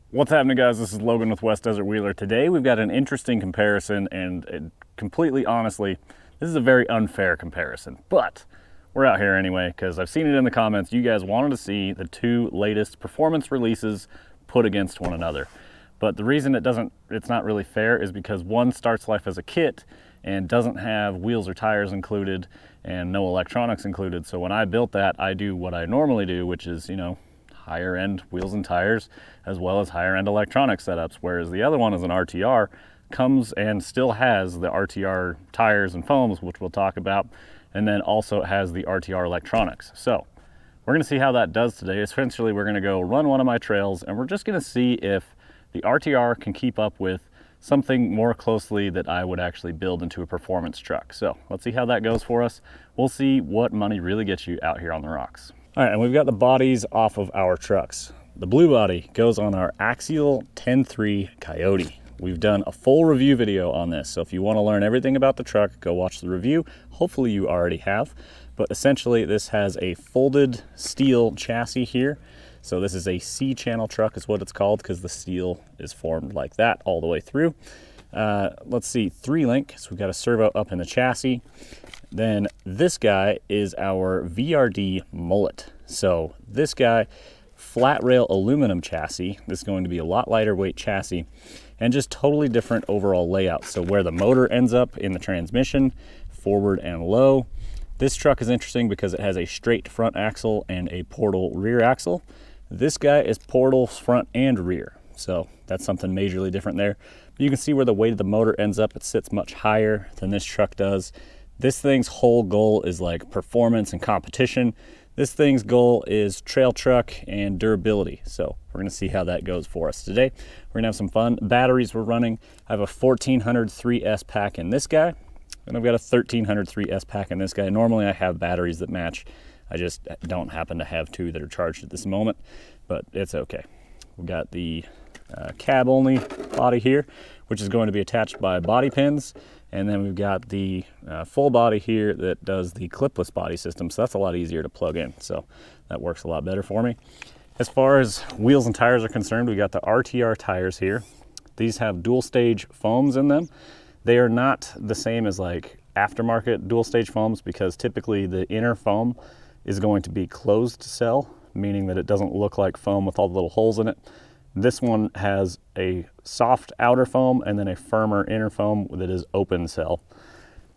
What's happening, guys? This is Logan with West Desert Wheeler. Today we've got an interesting comparison, and completely honestly, this is a very unfair comparison, but we're out here anyway because I've seen it in the comments. You guys wanted to see the two latest performance releases put against one another. But the reason it's not really fair is because one starts life as a kit and doesn't have wheels or tires included and no electronics included. So when I built that, I do what I normally do, which is, higher end wheels and tires, as well as higher end electronic setups. Whereas the other one is an RTR, comes and still has the RTR tires and foams, which we'll talk about. And then also it has the RTR electronics. So we're gonna see how that does today. Essentially, we're gonna go run one of my trails and we're just gonna see if the RTR can keep up with something more closely that I would actually build into a performance truck. So let's see how that goes for us. We'll see what money really gets you out here on the rocks. All right, and we've got the bodies off of our trucks. The blue body goes on our Axial 10.3 Coyote. We've done a full review video on this, so if you want to learn everything about the truck, go watch the review. Hopefully you already have, but essentially this has a folded steel chassis here. So this is a C-channel truck is what it's called because the steel is formed like that all the way through. Let's see, 3-link, so we've got a servo up in the chassis. Then this guy is our VRD MULLET. So this guy, flat rail aluminum chassis. This is going to be a lot lighter weight chassis and just totally different overall layout. So where the motor ends up in the transmission, forward and low. This truck is interesting because it has a straight front axle and a portal rear axle. This guy is portal front and rear. So that's something majorly different there. But you can see where the weight of the motor ends up. It sits much higher than this truck does. This thing's whole goal is like performance and competition. This thing's goal is trail truck and durability. So we're gonna see how that goes for us today. We're gonna have some fun. Batteries we're running. I have a 1400 3S pack in this guy, and I've got a 1300 3S pack in this guy. Normally I have batteries that match. I just don't happen to have two that are charged at this moment, but it's okay. We've got the cab only body here, which is going to be attached by body pins. And then we've got the full body here that does the clipless body system. So that's a lot easier to plug in. So that works a lot better for me. As far as wheels and tires are concerned, we got the RTR tires here. These have dual stage foams in them. They are not the same as like aftermarket dual stage foams because typically the inner foam is going to be closed cell, meaning that it doesn't look like foam with all the little holes in it. This one has a soft outer foam and then a firmer inner foam that is open cell.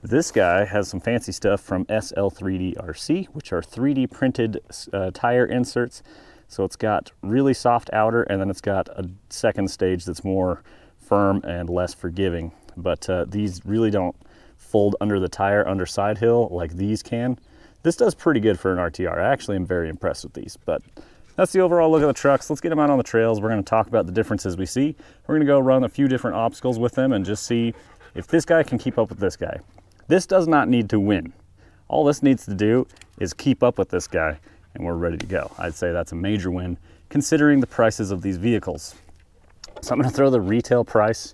This guy has some fancy stuff from SL3D-RC, which are 3D printed tire inserts. So it's got really soft outer and then it's got a second stage that's more firm and less forgiving. But these really don't fold under the tire under side hill like these can. This does pretty good for an RTR. I actually am very impressed with these, but that's the overall look of the trucks. Let's get them out on the trails. We're going to talk about the differences we see. We're going to go run a few different obstacles with them and just see if this guy can keep up with this guy. This does not need to win. All this needs to do is keep up with this guy and we're ready to go. I'd say that's a major win considering the prices of these vehicles. So I'm going to throw the retail price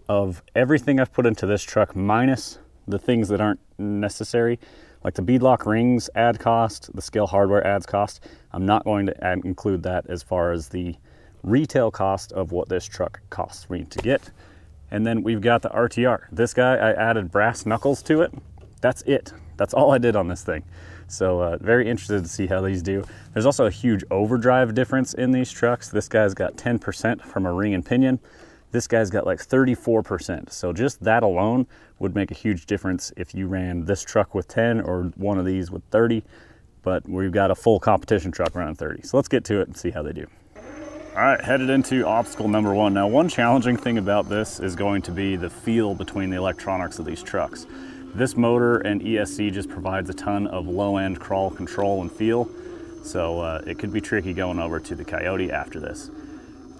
of everything I've put into this truck minus the things that aren't necessary. Like the beadlock rings add cost, the scale hardware adds cost. I'm not going to include that as far as the retail cost of what this truck costs me to get. And then we've got the RTR. This guy, I added brass knuckles to it. That's it. That's all I did on this thing. So very interested to see how these do. There's also a huge overdrive difference in these trucks. This guy's got 10% from a ring and pinion. This guy's got like 34%. So just that alone would make a huge difference if you ran this truck with 10 or one of these with 30, but we've got a full competition truck running 30. So let's get to it and see how they do. All right, headed into obstacle number one. Now, one challenging thing about this is going to be the feel between the electronics of these trucks. This motor and ESC just provides a ton of low-end crawl control and feel. So it could be tricky going over to the Coyote after this.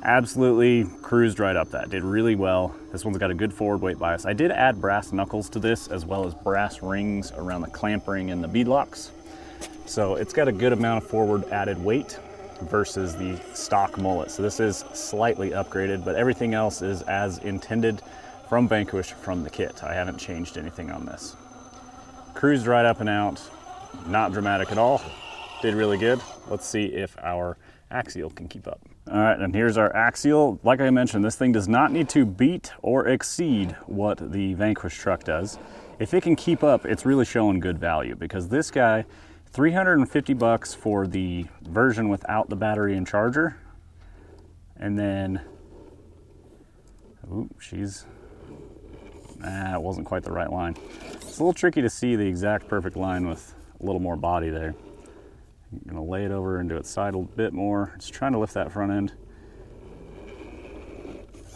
Absolutely cruised right up that, did really well. This one's got a good forward weight bias. I did add brass knuckles to this as well as brass rings around the clamp ring and the beadlocks. So it's got a good amount of forward added weight versus the stock MULLET. So this is slightly upgraded, but everything else is as intended from Vanquish from the kit. I haven't changed anything on this. Cruised right up and out, not dramatic at all. Did really good. Let's see if our Axial can keep up. All right, and here's our Axial. Like I mentioned, this thing does not need to beat or exceed what the Vanquish truck does. If it can keep up, it's really showing good value, because this guy, $350 for the version without the battery and charger. And then, ooh, it wasn't quite the right line. It's a little tricky to see the exact perfect line with a little more body there. I'm gonna lay it over into its side a bit more. Just trying to lift that front end.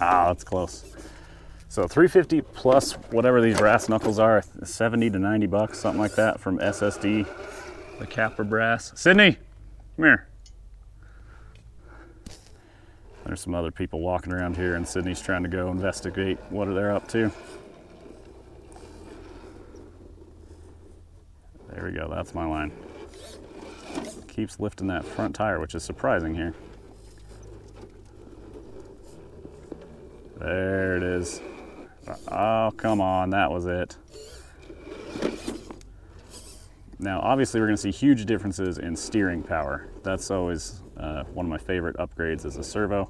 Ah, that's close. So 350 plus whatever these brass knuckles are, 70 to 90 bucks, something like that, from SSD, the Capra brass. Sydney, come here. There's some other people walking around here, and Sydney's trying to go investigate what they're up to. There we go, that's my line. Keeps lifting that front tire, which is surprising here. There it is. Oh, come on, that was it. Now, obviously, we're gonna see huge differences in steering power. That's always one of my favorite upgrades is a servo.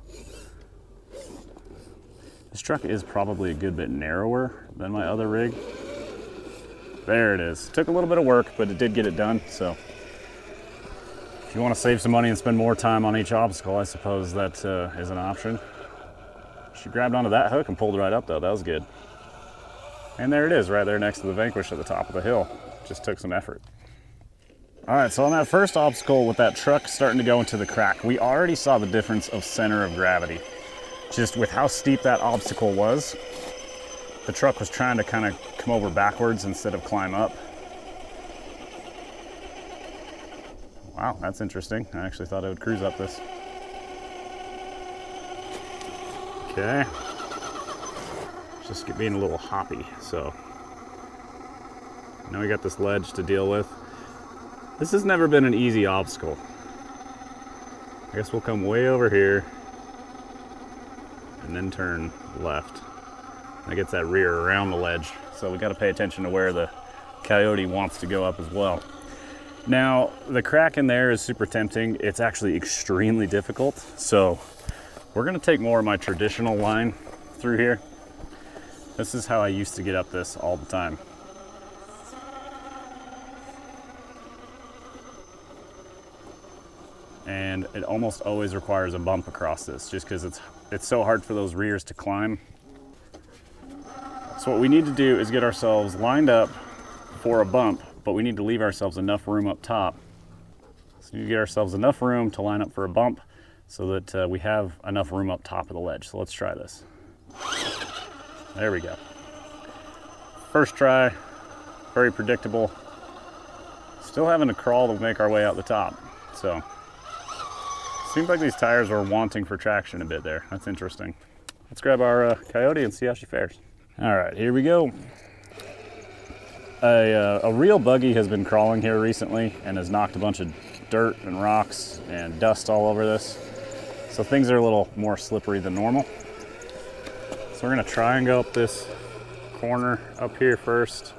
This truck is probably a good bit narrower than my other rig. There it is. Took a little bit of work, but it did get it done, so. If you want to save some money and spend more time on each obstacle, I suppose that is an option. She grabbed onto that hook and pulled right up though, that was good. And there it is, right there next to the Vanquish at the top of the hill. Just took some effort. All right, so on that first obstacle with that truck starting to go into the crack, we already saw the difference of center of gravity. Just with how steep that obstacle was, the truck was trying to kind of come over backwards instead of climb up. Wow, that's interesting. I actually thought I would cruise up this. Okay. Just being a little hoppy, so. Now we got this ledge to deal with. This has never been an easy obstacle. I guess we'll come way over here and then turn left. That gets that rear around the ledge, so we got to pay attention to where the Coyote wants to go up as well. Now, the crack in there is super tempting. It's actually extremely difficult, so we're gonna take more of my traditional line through here. This is how I used to get up this all the time. And it almost always requires a bump across this, just because it's so hard for those rears to climb. So what we need to do is get ourselves lined up for a bump, but we need to leave ourselves enough room up top. So we need to get ourselves enough room to line up for a bump so that we have enough room up top of the ledge. So let's try this. There we go. First try, very predictable. Still having to crawl to make our way out the top. So, seems like these tires are wanting for traction a bit there. That's interesting. Let's grab our Coyote and see how she fares. All right, here we go. A real buggy has been crawling here recently and has knocked a bunch of dirt and rocks and dust all over this. So things are a little more slippery than normal. So we're gonna try and go up this corner up here first.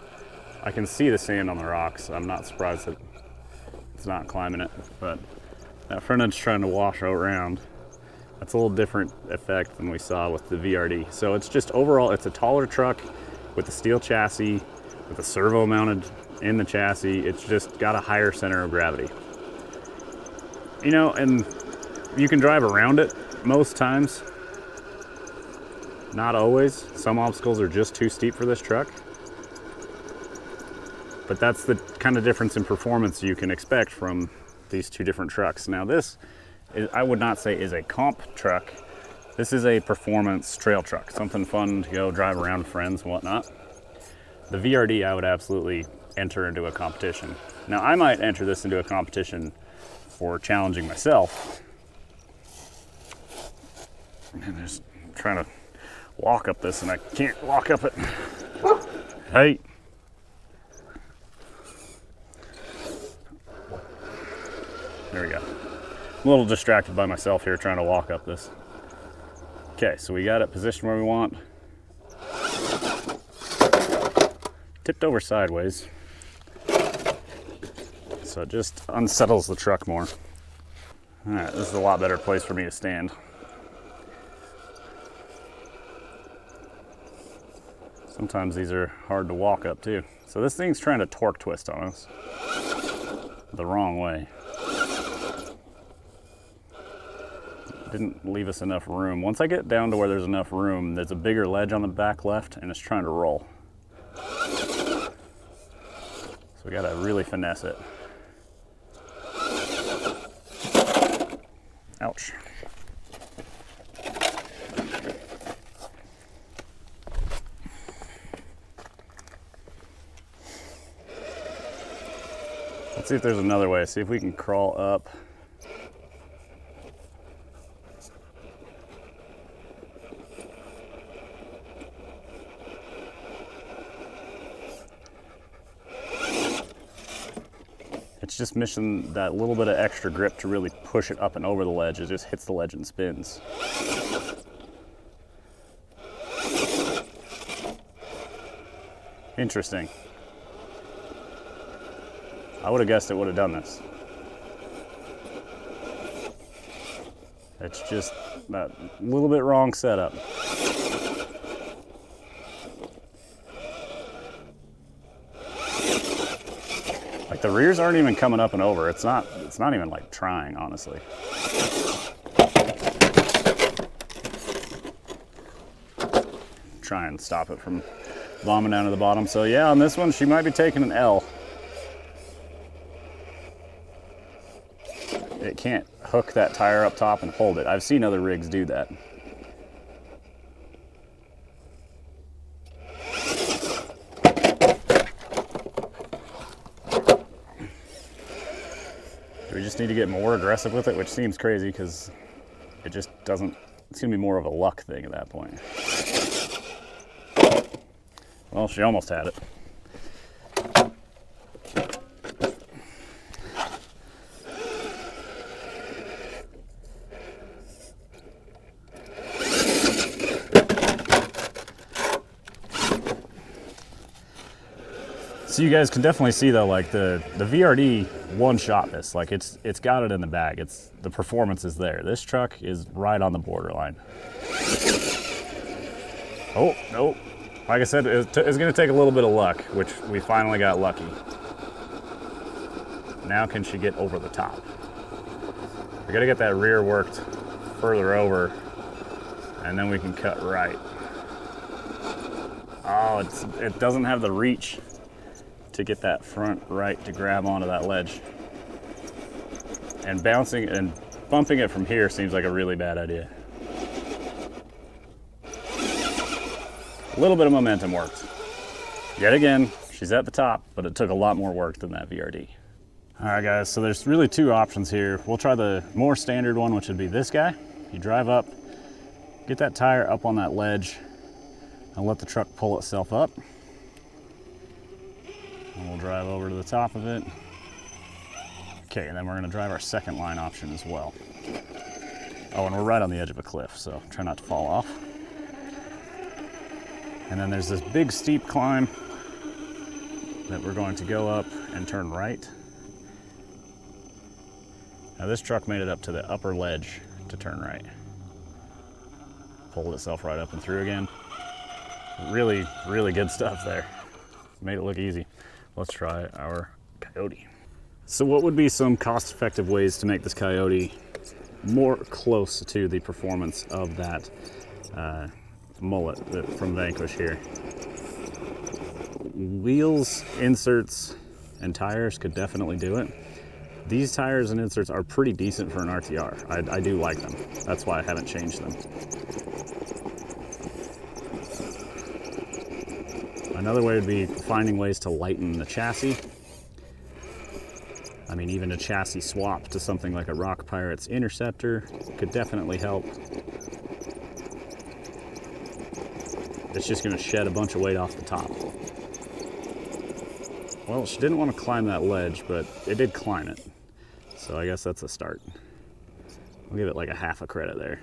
I can see the sand on the rocks. I'm not surprised that it's not climbing it, but that front end's trying to wash around. That's a little different effect than we saw with the VRD. So it's just overall, it's a taller truck with a steel chassis, with a servo mounted in the chassis. It's just got a higher center of gravity. You know, and you can drive around it most times. Not always. Some obstacles are just too steep for this truck. But that's the kind of difference in performance you can expect from these two different trucks. Now this, I would not say is a comp truck. This is a performance trail truck, something fun to go drive around with friends and whatnot. The VRD I would absolutely enter into a competition. Now I might enter this into a competition for challenging myself. And I'm just trying to walk up this and I can't walk up it. Hey. There we go. I'm a little distracted by myself here trying to walk up this. Okay, so we got it positioned where we want. Tipped over sideways. So it just unsettles the truck more. All right, this is a lot better place for me to stand. Sometimes these are hard to walk up too. So this thing's trying to torque twist on us the wrong way. Didn't leave us enough room. Once I get down to where there's enough room, there's a bigger ledge on the back left and it's trying to roll. So we gotta really finesse it. Ouch. Let's see if there's another way. See if we can crawl up. It's just missing that little bit of extra grip to really push it up and over the ledge. It just hits the ledge and spins. Interesting. I would have guessed it would have done this. It's just that little bit wrong setup. Like the rears aren't even coming up and over. It's not even like trying, honestly. Try and stop it from bombing down to the bottom. So yeah, on this one, she might be taking an L. It can't hook that tire up top and hold it. I've seen other rigs do that. Do we just need to get more aggressive with it, which seems crazy because it just doesn't, it's gonna be more of a luck thing at that point. Well, she almost had it. So you guys can definitely see though, like the VRD one-shot this, like it's got it in the bag. The performance is there. This truck is right on the borderline. Oh, no. Like I said, it's gonna take a little bit of luck, which we finally got lucky. Now can she get over the top? We gotta get that rear worked further over and then we can cut right. Oh, it doesn't have the reach to get that front right to grab onto that ledge. And bouncing and bumping it from here seems like a really bad idea. A little bit of momentum worked. Yet again, she's at the top, but it took a lot more work than that VRD. All right guys, so there's really two options here. We'll try the more standard one, which would be this guy. You drive up, get that tire up on that ledge, and let the truck pull itself up. And we'll drive over to the top of it. Okay, and then we're gonna drive our second line option as well. Oh, and we're right on the edge of a cliff, so try not to fall off. And then there's this big steep climb that we're going to go up and turn right. Now this truck made it up to the upper ledge to turn right. Pulled itself right up and through again. Really, really good stuff there. Made it look easy. Let's try our Coyote. So what would be some cost-effective ways to make this Coyote more close to the performance of that mullet from Vanquish here? Wheels, inserts, and tires could definitely do it. These tires and inserts are pretty decent for an RTR. I do like them. That's why I haven't changed them. Another way would be finding ways to lighten the chassis. I mean, even a chassis swap to something like a Rock Pirate's Interceptor could definitely help. It's just gonna shed a bunch of weight off the top. Well, she didn't want to climb that ledge, but it did climb it. So I guess that's a start. I'll give it like a half a credit there.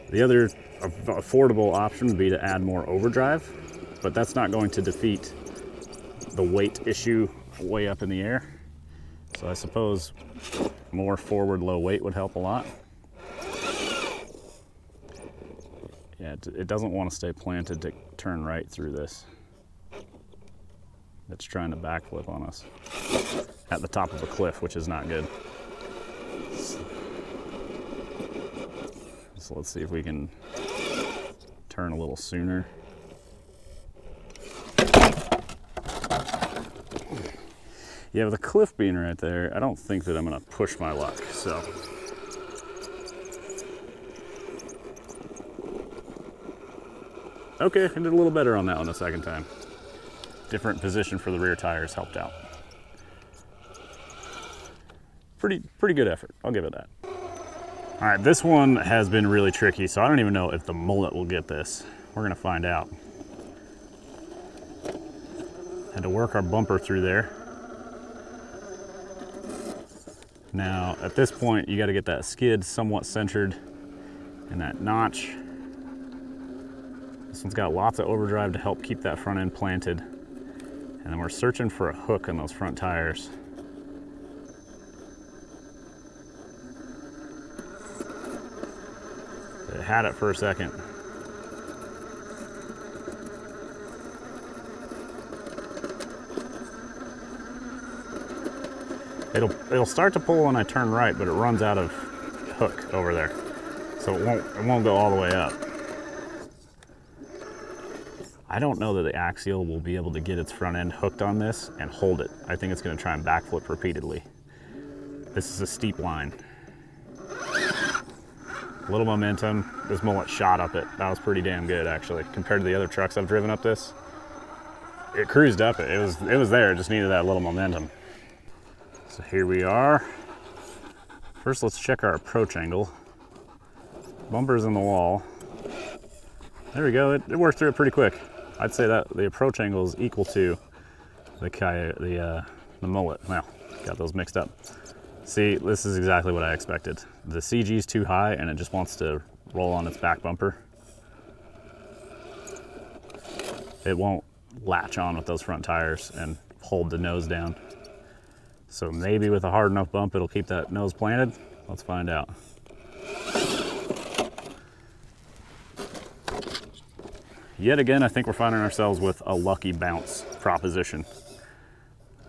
The other affordable option would be to add more overdrive, but that's not going to defeat the weight issue way up in the air. So I suppose more forward low weight would help a lot. Yeah, it doesn't want to stay planted to turn right through this. It's trying to backflip on us at the top of a cliff, which is not good. So let's see if we can turn a little sooner. Yeah, with a cliff being right there, I don't think that I'm gonna push my luck, so. Okay, I did a little better on that one the second time. Different position for the rear tires helped out. Pretty good effort, I'll give it that. All right, this one has been really tricky, so I don't even know if the mullet will get this. We're gonna find out. Had to work our bumper through there. Now, at this point, you gotta get that skid somewhat centered in that notch. This one's got lots of overdrive to help keep that front end planted. And then we're searching for a hook on those front tires. It had it for a second. It'll start to pull when I turn right, but it runs out of hook over there. So it won't go all the way up. I don't know that the Axial will be able to get its front end hooked on this and hold it. I think it's gonna try and backflip repeatedly. This is a steep line. A little momentum, this mullet shot up it. That was pretty damn good actually, compared to the other trucks I've driven up this. It cruised up it. It was there, it just needed that little momentum. So here we are. First, let's check our approach angle. Bumper's in the wall. There we go, it worked through it pretty quick. I'd say that the approach angle is equal to the mullet. Well, got those mixed up. See, this is exactly what I expected. The CG is too high and it just wants to roll on its back bumper. It won't latch on with those front tires and hold the nose down. So maybe with a hard enough bump, it'll keep that nose planted. Let's find out. Yet again, I think we're finding ourselves with a lucky bounce proposition.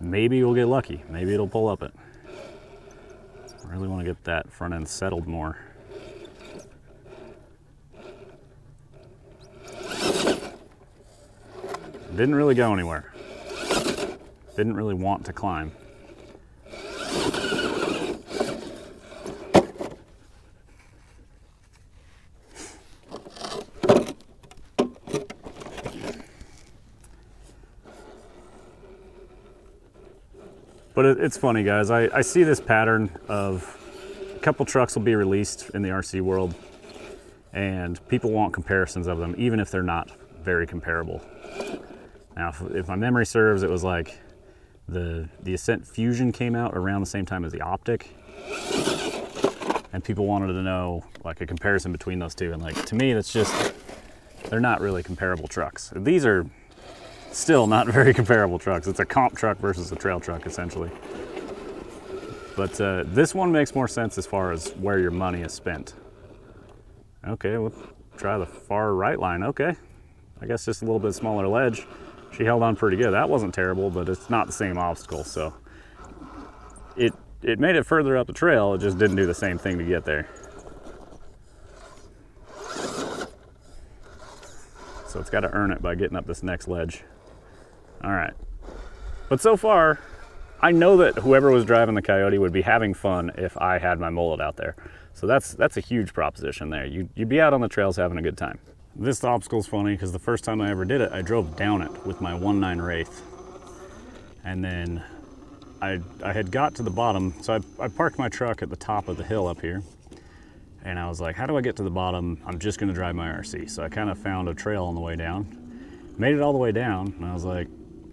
Maybe we'll get lucky. Maybe it'll pull up it. I really want to get that front end settled more. Didn't really go anywhere. Didn't really want to climb. But it's funny, guys. I see this pattern of a couple trucks will be released in the RC world and people want comparisons of them, even if they're not very comparable. Now, if my memory serves, it was like the Ascent Fusion came out around the same time as the Optic. And people wanted to know like a comparison between those two. And like, to me, that's just, they're not really comparable trucks. These are still not very comparable trucks. It's a comp truck versus a trail truck, essentially. But this one makes more sense as far as where your money is spent. Okay, we'll try the far right line. Okay, I guess just a little bit smaller ledge. She held on pretty good. That wasn't terrible, but it's not the same obstacle, so it made it further up the trail. It just didn't do the same thing to get there. So it's got to earn it by getting up this next ledge. All right, but so far, I know that whoever was driving the Coyote would be having fun if I had my mullet out there. So that's a huge proposition there. You'd be out on the trails having a good time. This obstacle's funny because the first time I ever did it, I drove down it with my 1.9 Wraith. And then I had got to the bottom, so I parked my truck at the top of the hill up here. And I was like, how do I get to the bottom? I'm just gonna drive my RC. So I kind of found a trail on the way down, made it all the way down, and I was like,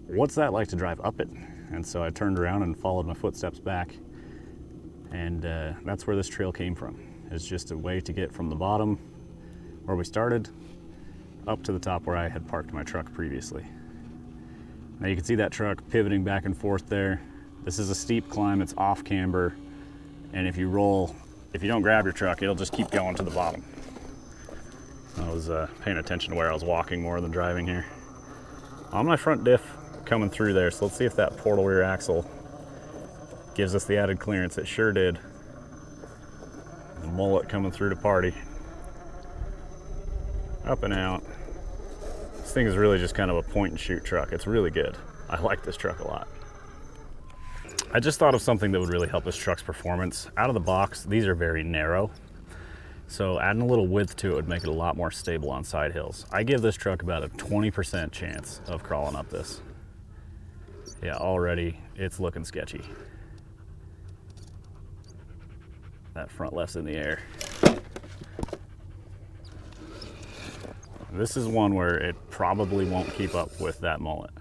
what's that like to drive up it? And so I turned around and followed my footsteps back. And that's where this trail came from. It's just a way to get from the bottom where we started up to the top where I had parked my truck previously. Now you can see that truck pivoting back and forth there. This is a steep climb, it's off camber. And if you don't grab your truck, it'll just keep going to the bottom. I was paying attention to where I was walking more than driving here. On my front diff coming through there, so let's see if that portal rear axle gives us the added clearance. It sure did. The mullet coming through to party. Up and out. This thing is really just kind of a point and shoot truck. It's really good. I like this truck a lot. I just thought of something that would really help this truck's performance. Out of the box, these are very narrow. So adding a little width to it would make it a lot more stable on side hills. I give this truck about a 20% chance of crawling up this. Yeah, already it's looking sketchy. That front left's in the air. This is one where it probably won't keep up with that mullet.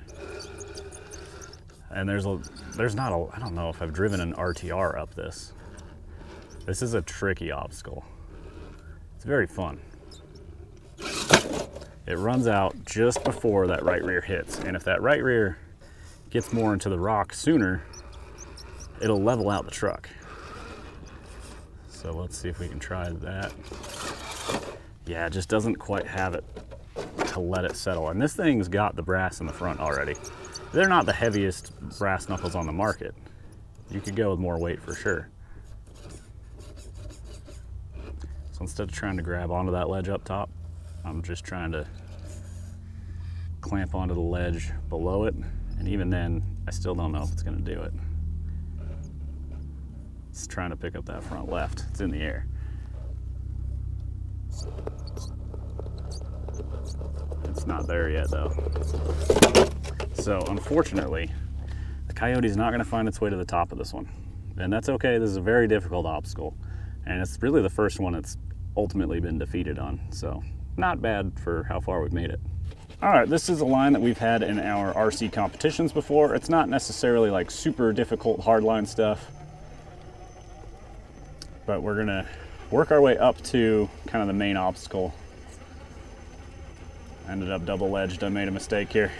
And I don't know if I've driven an RTR up this. This is a tricky obstacle. It's very fun. It runs out just before that right rear hits. And if that right rear gets more into the rock sooner, it'll level out the truck. So let's see if we can try that. Yeah, it just doesn't quite have it to let it settle. And this thing's got the brass in the front already. They're not the heaviest brass knuckles on the market. You could go with more weight for sure. So instead of trying to grab onto that ledge up top, I'm just trying to clamp onto the ledge below it. And even then, I still don't know if it's gonna do it. It's trying to pick up that front left. It's in the air. It's not there yet though. So unfortunately, the Coyote's not gonna find its way to the top of this one. And that's okay, this is a very difficult obstacle. And it's really the first one it's ultimately been defeated on. So not bad for how far we've made it. All right, this is a line that we've had in our RC competitions before. It's not necessarily like super difficult hardline stuff, but we're gonna work our way up to kind of the main obstacle. Ended up double-edged. I made a mistake here.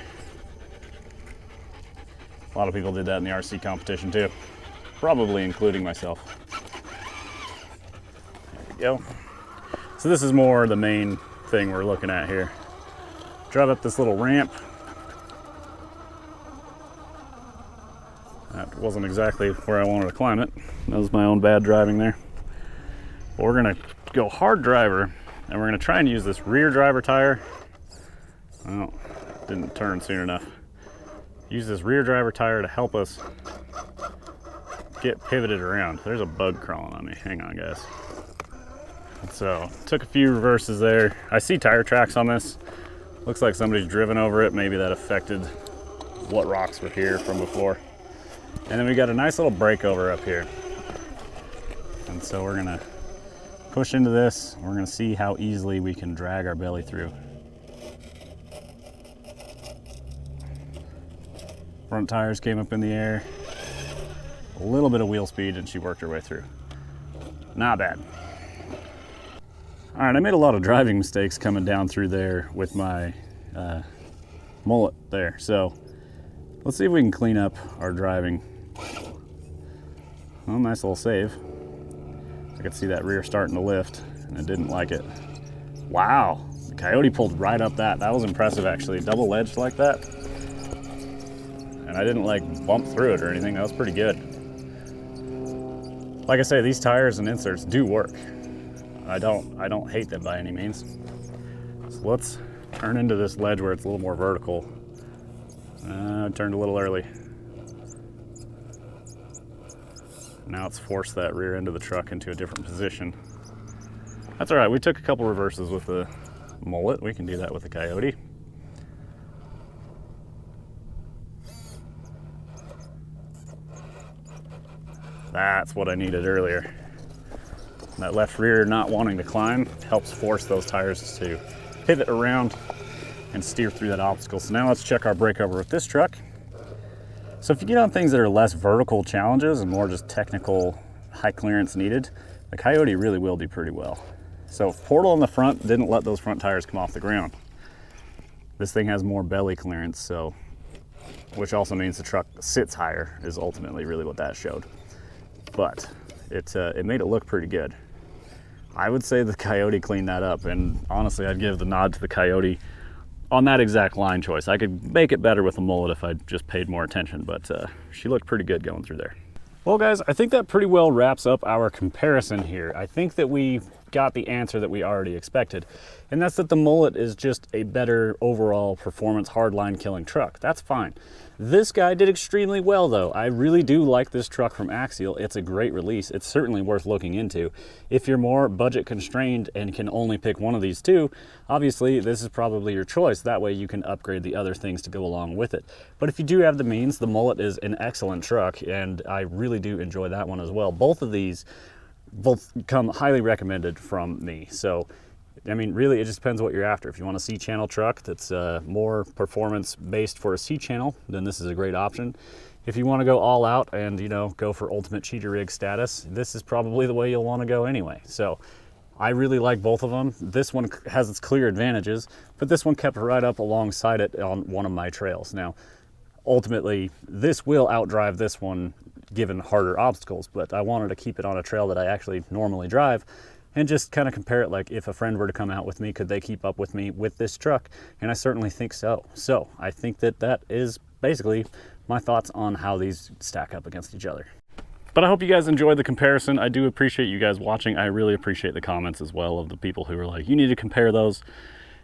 A lot of people did that in the RC competition too, probably including myself. There we go. So this is more the main thing we're looking at here. Drive up this little ramp. That wasn't exactly where I wanted to climb it. That was my own bad driving there. But we're gonna go hard driver, and we're gonna try and use this rear driver tire. Oh, didn't turn soon enough. Use this rear driver tire to help us get pivoted around. There's a bug crawling on me. Hang on, guys. So, took a few reverses there. I see tire tracks on this. Looks like somebody's driven over it. Maybe that affected what rocks were here from before. And then we got a nice little breakover up here. And so we're gonna push into this. We're gonna see how easily we can drag our belly through. Front tires came up in the air. A little bit of wheel speed and she worked her way through. Not bad. All right, I made a lot of driving mistakes coming down through there with my mullet there. So let's see if we can clean up our driving. Well, nice little save. I could see that rear starting to lift and I didn't like it. Wow, the Coyote pulled right up that. That was impressive actually, double-edged like that. And I didn't like bump through it or anything. That was pretty good. Like I say, these tires and inserts do work. I don't hate them by any means. So let's turn into this ledge where it's a little more vertical. I turned a little early. Now it's forced that rear end of the truck into a different position. That's all right, we took a couple reverses with the mullet. We can do that with the Coyote. That's what I needed earlier. That left rear not wanting to climb helps force those tires to pivot around and steer through that obstacle. So now let's check our breakover with this truck. So if you get on things that are less vertical challenges and more just technical high clearance needed, the Coyote really will do pretty well. So portal in the front didn't let those front tires come off the ground. This thing has more belly clearance, so which also means the truck sits higher, is ultimately really what that showed. But it made it look pretty good. I would say the Coyote cleaned that up, and honestly, I'd give the nod to the Coyote on that exact line choice. I could make it better with a mullet if I just paid more attention, but she looked pretty good going through there. Well guys, I think that pretty well wraps up our comparison here. I think that we got the answer that we already expected, and that's that the Mullet is just a better overall performance hardline killing truck. That's fine. This guy did extremely well though. I really do like this truck from Axial. It's a great release. It's certainly worth looking into. If you're more budget constrained and can only pick one of these two, obviously this is probably your choice. That way you can upgrade the other things to go along with it. But if you do have the means, the Mullet is an excellent truck, and I really do enjoy that one as well. Both of these come highly recommended from me. So I mean, really, it just depends what you're after. If you want a C-channel truck that's more performance-based for a C-channel, then this is a great option. If you want to go all out and, you know, go for ultimate cheater rig status, this is probably the way you'll want to go anyway. So I really like both of them. This one has its clear advantages, but this one kept right up alongside it on one of my trails. Now, ultimately, this will outdrive this one given harder obstacles, but I wanted to keep it on a trail that I actually normally drive, and just kind of compare it, like if a friend were to come out with me, could they keep up with me with this truck? And I certainly think so. So I think that that is basically my thoughts on how these stack up against each other. But I hope you guys enjoyed the comparison. I do appreciate you guys watching. I really appreciate the comments as well of the people who were like, you need to compare those.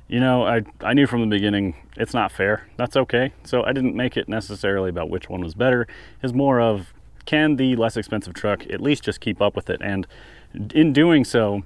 You know, I knew from the beginning it's not fair. That's okay. So I didn't make it necessarily about which one was better. It's more of, can the less expensive truck at least just keep up with it? And in doing so,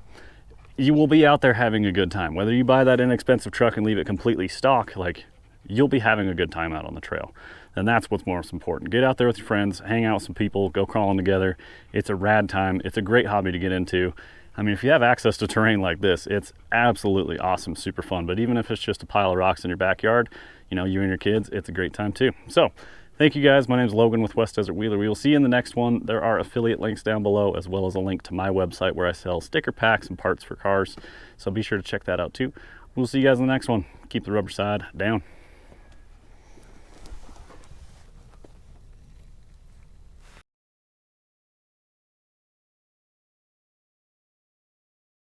you will be out there having a good time. Whether you buy that inexpensive truck and leave it completely stock, like, you'll be having a good time out on the trail. And that's what's most important. Get out there with your friends, hang out with some people, go crawling together. It's a rad time. It's a great hobby to get into. I mean, if you have access to terrain like this, it's absolutely awesome, super fun. But even if it's just a pile of rocks in your backyard, you know, you and your kids, it's a great time too. So thank you guys. My name is Logan with West Desert Wheeler. We will see you in the next one. There are affiliate links down below, as well as a link to my website where I sell sticker packs and parts for cars. So be sure to check that out too. We'll see you guys in the next one. Keep the rubber side down.